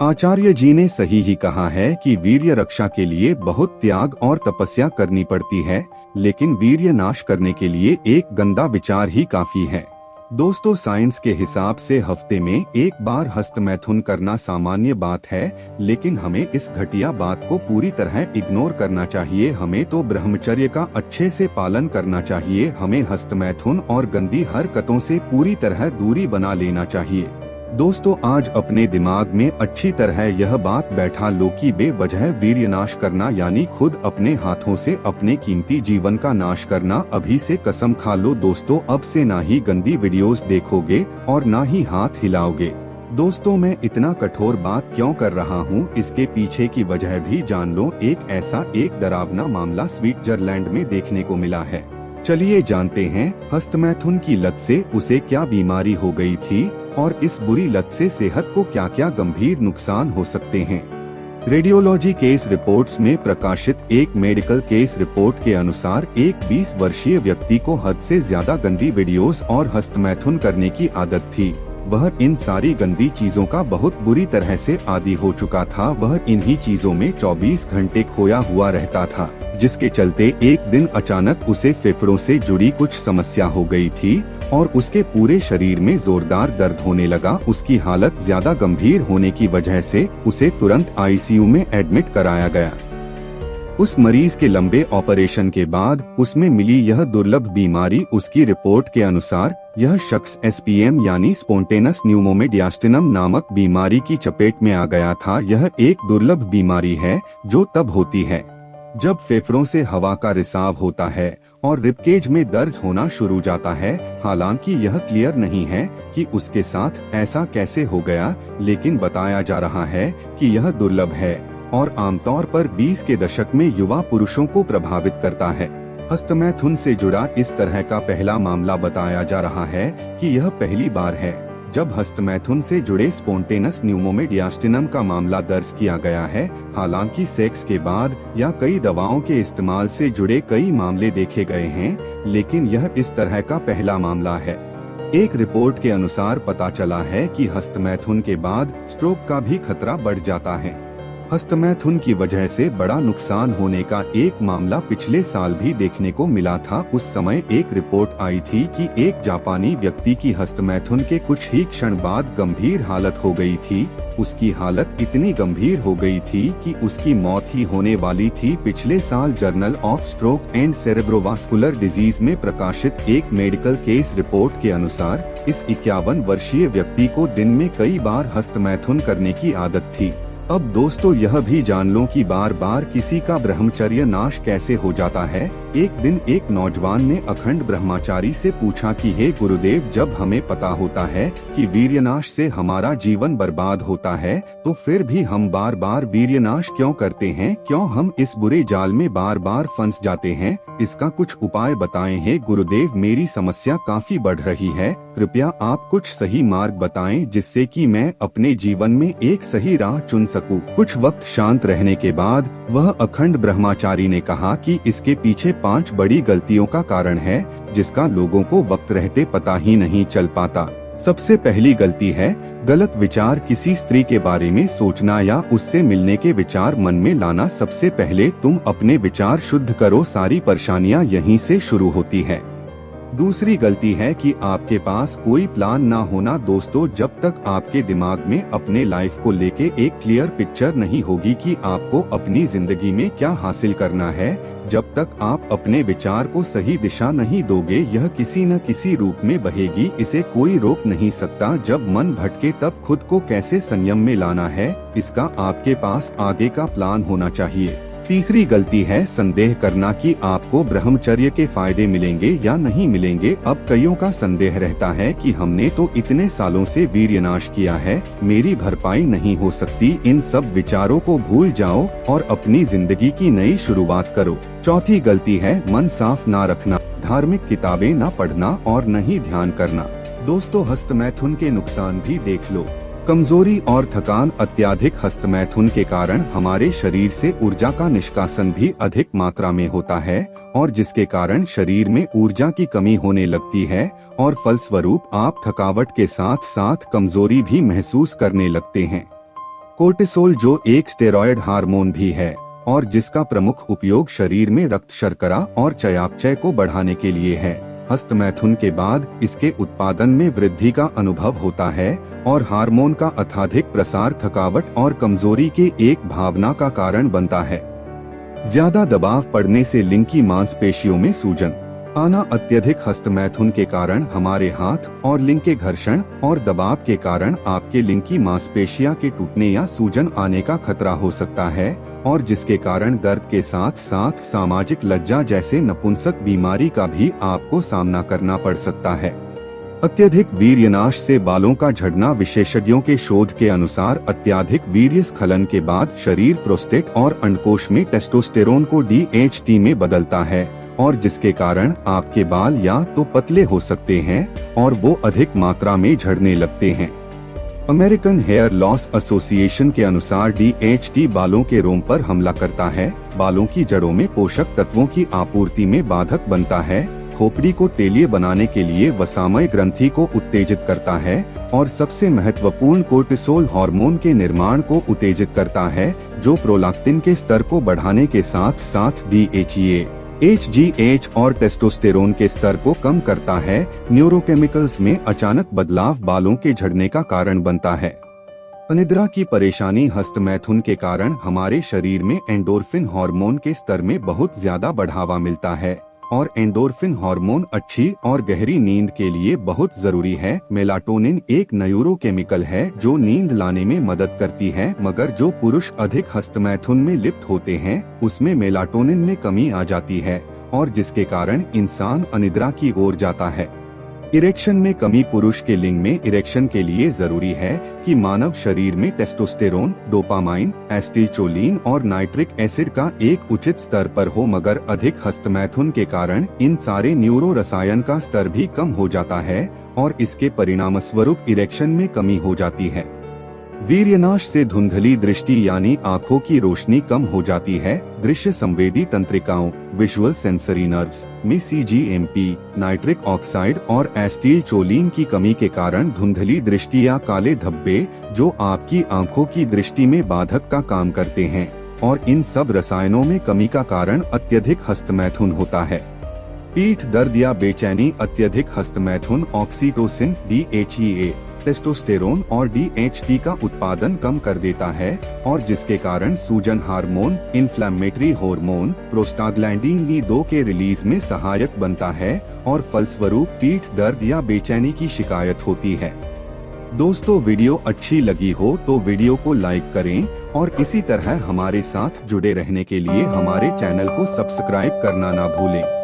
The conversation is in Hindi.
आचार्य जी ने सही ही कहा है कि वीर्य रक्षा के लिए बहुत त्याग और तपस्या करनी पड़ती है, लेकिन वीर्य नाश करने के लिए एक गंदा विचार ही काफी है। दोस्तों, साइंस के हिसाब से हफ्ते में एक बार हस्तमैथुन करना सामान्य बात है, लेकिन हमें इस घटिया बात को पूरी तरह इग्नोर करना चाहिए। हमें तो ब्रह्मचर्य का अच्छे से पालन करना चाहिए। हमें हस्तमैथुन और गंदी हरकतों से पूरी तरह दूरी बना लेना चाहिए। दोस्तों, आज अपने दिमाग में अच्छी तरह यह बात बैठा लो कि बेवजह वीर्य नाश करना यानी खुद अपने हाथों से अपने कीमती जीवन का नाश करना। अभी से कसम खा लो दोस्तों, अब से ना ही गंदी वीडियोस देखोगे और ना ही हाथ हिलाओगे। दोस्तों, मैं इतना कठोर बात क्यों कर रहा हूँ, इसके पीछे की वजह भी जान लो। एक डरावना मामला स्विट्जरलैंड में देखने को मिला है। चलिए जानते हैं हस्तमैथुन की लत से उसे क्या बीमारी हो गई थी और इस बुरी लत से सेहत को क्या क्या गंभीर नुकसान हो सकते हैं। रेडियोलॉजी केस रिपोर्ट्स में प्रकाशित एक मेडिकल केस रिपोर्ट के अनुसार एक 20 वर्षीय व्यक्ति को हद से ज्यादा गंदी वीडियोस और हस्तमैथुन करने की आदत थी। वह इन सारी गंदी चीजों का बहुत बुरी तरह से आदी हो चुका था। वह इन्हीं चीजों में 24 घंटे खोया हुआ रहता था, जिसके चलते एक दिन अचानक उसे फेफड़ों से जुड़ी कुछ समस्या हो गई थी और उसके पूरे शरीर में जोरदार दर्द होने लगा। उसकी हालत ज्यादा गंभीर होने की वजह से उसे तुरंत आईसीयू में एडमिट कराया गया। उस मरीज के लंबे ऑपरेशन के बाद उसमें मिली यह दुर्लभ बीमारी। उसकी रिपोर्ट के अनुसार यह शख्स एसपीएम यानी स्पोंटेनस न्यूमोमेडियास्टिनम नामक बीमारी की चपेट में आ गया था। यह एक दुर्लभ बीमारी है जो तब होती है जब फेफड़ों से हवा का रिसाव होता है और रिबकेज में दर्द होना शुरू जाता है। हालांकि यह क्लियर नहीं है कि उसके साथ ऐसा कैसे हो गया, लेकिन बताया जा रहा है कि यह दुर्लभ है और आमतौर पर 20 के दशक में युवा पुरुषों को प्रभावित करता है। हस्तमैथुन से जुड़ा इस तरह का पहला मामला बताया जा रहा है कि यह पहली बार है जब हस्तमैथुन से जुड़े स्पोंटेनस न्यूमोमेडियास्टिनम का मामला दर्ज किया गया है। हालांकि सेक्स के बाद या कई दवाओं के इस्तेमाल से जुड़े कई मामले देखे गए हैं, लेकिन यह इस तरह का पहला मामला है। एक रिपोर्ट के अनुसार पता चला है कि हस्तमैथुन के बाद स्ट्रोक का भी खतरा बढ़ जाता है। हस्तमैथुन की वजह से बड़ा नुकसान होने का एक मामला पिछले साल भी देखने को मिला था। उस समय एक रिपोर्ट आई थी कि एक जापानी व्यक्ति की हस्तमैथुन के कुछ ही क्षण बाद गंभीर हालत हो गई थी। उसकी हालत इतनी गंभीर हो गई थी कि उसकी मौत ही होने वाली थी। पिछले साल journal of stroke and cerebrovascular disease में प्रकाशित एक मेडिकल केस रिपोर्ट के अनुसार इस 51 वर्षीय व्यक्ति को दिन में कई बार हस्तमैथुन करने की आदत थी। अब दोस्तों, यह भी जान लो कि बार बार किसी का ब्रह्मचर्य नाश कैसे हो जाता है। एक दिन एक नौजवान ने अखंड ब्रह्मचारी से पूछा कि हे गुरुदेव, जब हमें पता होता है कि वीर्यनाश से हमारा जीवन बर्बाद होता है, तो फिर भी हम बार बार वीर्यनाश क्यों करते हैं? क्यों हम इस बुरे जाल में बार बार फंस जाते हैं? इसका कुछ उपाय बताएं। हे गुरुदेव, मेरी समस्या काफी बढ़ रही है, कृपया आप कुछ सही मार्ग बताएं जिससे कि मैं अपने जीवन में एक सही राह चुन सकूं। कुछ वक्त शांत रहने के बाद वह अखंड ब्रह्मचारी ने कहा कि इसके पीछे 5 बड़ी गलतियों का कारण है जिसका लोगों को वक्त रहते पता ही नहीं चल पाता। सबसे पहली गलती है गलत विचार। किसी स्त्री के बारे में सोचना या उससे मिलने के विचार मन में लाना। सबसे पहले तुम अपने विचार शुद्ध करो, सारी परेशानियां यहीं से शुरू होती है। दूसरी गलती है कि आपके पास कोई प्लान ना होना। दोस्तों, जब तक आपके दिमाग में अपने लाइफ को लेके एक क्लियर पिक्चर नहीं होगी कि आपको अपनी जिंदगी में क्या हासिल करना है, जब तक आप अपने विचार को सही दिशा नहीं दोगे, यह किसी न किसी रूप में बहेगी। इसे कोई रोक नहीं सकता। जब मन भटके तब खुद को कैसे संयम में लाना है, इसका आपके पास आगे का प्लान होना चाहिए। तीसरी गलती है संदेह करना कि आपको ब्रह्मचर्य के फायदे मिलेंगे या नहीं मिलेंगे। अब कईयों का संदेह रहता है कि हमने तो इतने सालों से वीर्यनाश किया है, मेरी भरपाई नहीं हो सकती। इन सब विचारों को भूल जाओ और अपनी जिंदगी की नई शुरुआत करो। चौथी गलती है मन साफ ना रखना, धार्मिक किताबें ना पढ़ना और न ही ध्यान करना। दोस्तों, हस्तमैथुन के नुकसान भी देख लो। कमजोरी और थकान। अत्याधिक हस्तमैथुन के कारण हमारे शरीर से ऊर्जा का निष्कासन भी अधिक मात्रा में होता है और जिसके कारण शरीर में ऊर्जा की कमी होने लगती है और फलस्वरूप आप थकावट के साथ साथ कमजोरी भी महसूस करने लगते हैं। कोर्टिसोल जो एक स्टेरॉयड हार्मोन भी है और जिसका प्रमुख उपयोग शरीर में रक्त शर्करा और चयापचय को बढ़ाने के लिए है। हस्तमैथुन के बाद इसके उत्पादन में वृद्धि का अनुभव होता है और हार्मोन का अत्यधिक प्रसार थकावट और कमजोरी के एक भावना का कारण बनता है। ज्यादा दबाव पड़ने से लिंग की मांसपेशियों में सूजन आना, अत्यधिक हस्तमैथुन के कारण हमारे हाथ और लिंग के घर्षण और दबाव के कारण आपके लिंग की मांसपेशियां के टूटने या सूजन आने का खतरा हो सकता है और जिसके कारण दर्द के साथ साथ सामाजिक लज्जा जैसे नपुंसक बीमारी का भी आपको सामना करना पड़ सकता है। अत्यधिक वीर्यनाश से बालों का झड़ना, विशेषज्ञों के शोध के अनुसार अत्यधिक वीर्यस्खलन के बाद शरीर प्रोस्टेट और अंडकोश में टेस्टोस्टेरोन को DHT में बदलता है और जिसके कारण आपके बाल या तो पतले हो सकते हैं और वो अधिक मात्रा में झड़ने लगते हैं। अमेरिकन हेयर लॉस एसोसिएशन के अनुसार DHT बालों के रोम पर हमला करता है, बालों की जड़ों में पोषक तत्वों की आपूर्ति में बाधक बनता है, खोपड़ी को तेलीय बनाने के लिए वसामय ग्रंथि को उत्तेजित करता है और सबसे महत्वपूर्ण कोर्टिसोल हार्मोन के निर्माण को उत्तेजित करता है जो प्रोलैक्टिन के स्तर को बढ़ाने के साथ साथ DHEA, HGH और टेस्टोस्टेरोन के स्तर को कम करता है। न्यूरोकेमिकल्स में अचानक बदलाव बालों के झड़ने का कारण बनता है। अनिद्रा की परेशानी, हस्तमैथुन के कारण हमारे शरीर में एंडोर्फिन हार्मोन के स्तर में बहुत ज्यादा बढ़ावा मिलता है और एंडोर्फिन हार्मोन अच्छी और गहरी नींद के लिए बहुत जरूरी है। मेलाटोनिन एक न्यूरोकेमिकल है जो नींद लाने में मदद करती है, मगर जो पुरुष अधिक हस्तमैथुन में लिप्त होते हैं उसमें मेलाटोनिन में कमी आ जाती है और जिसके कारण इंसान अनिद्रा की ओर जाता है। इरेक्शन में कमी, पुरुष के लिंग में इरेक्शन के लिए जरूरी है कि मानव शरीर में टेस्टोस्टेरोन, डोपामाइन, एसिटिलचोलिन और नाइट्रिक एसिड का एक उचित स्तर पर हो, मगर अधिक हस्तमैथुन के कारण इन सारे न्यूरो रसायन का स्तर भी कम हो जाता है और इसके परिणामस्वरूप इरेक्शन में कमी हो जाती है। वीर्यनाश से धुंधली दृष्टि यानी आँखों की रोशनी कम हो जाती है। दृश्य संवेदी तंत्रिकाओं, विजुअल सेंसरी नर्व्स में CGMP, नाइट्रिक ऑक्साइड और एसिटिलचोलिन की कमी के कारण धुंधली दृष्टि या काले धब्बे जो आपकी आँखों की दृष्टि में बाधक का काम करते हैं और इन सब रसायनों में कमी का कारण अत्यधिक हस्तमैथुन होता है। पीठ दर्द या बेचैनी, अत्यधिक हस्तमैथुन ऑक्सीटोसिन, DHEA, टेस्टोस्टेरोन और DHT का उत्पादन कम कर देता है और जिसके कारण सूजन hormone, inflammatory hormone, prostaglandin E2 के रिलीज में सहायक बनता है और फलस्वरूप पीठ दर्द या बेचैनी की शिकायत होती है। दोस्तों, वीडियो अच्छी लगी हो तो वीडियो को लाइक करें और इसी तरह हमारे साथ जुड़े रहने के लिए हमारे चैनल को सब्सक्राइब करना ना भूलें।